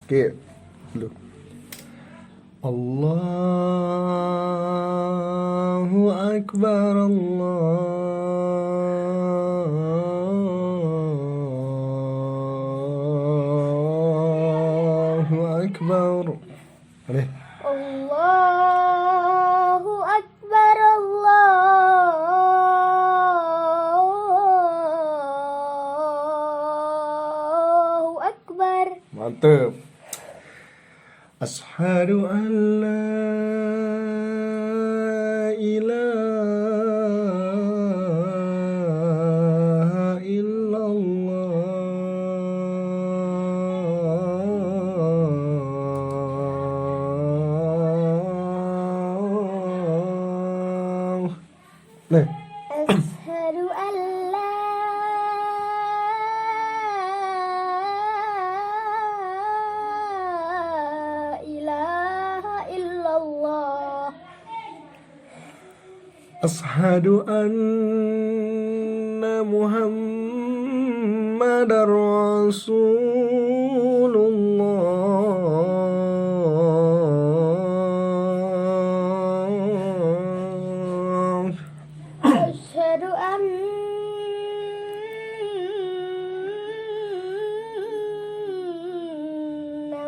Oke, dulu. Allahu Akbar, Allahu Akbar. Boleh. Allahu Akbar, Allahu Akbar. Mantap. Asyhadu an la ilaha illallah. Nih. Asyhadu an la ilaha illallah. Asyhadu anna Muhammadar Rasulullah. Asyhadu anna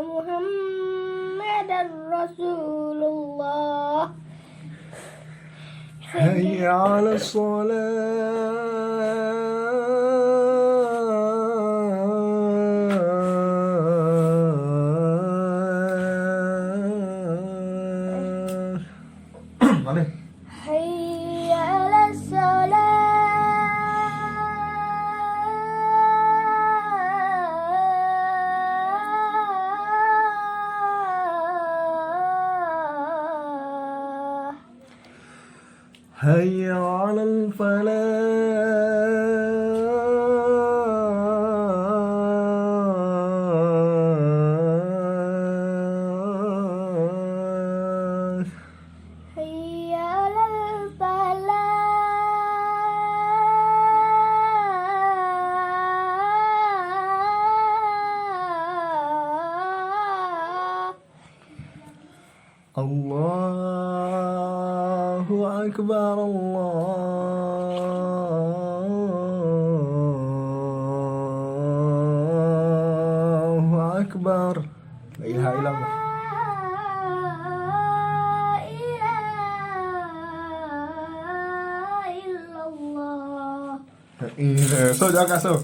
Muhammadar Rasulullah. Hayya 'ala shalah. Boleh. Hayya 'ala salah. Hayya 'alal falah. Hayya 'alal falah. Allahu Akbar, Allahu Akbar. La ilaha illallah. La ilaha illallah. So, jangan kasut.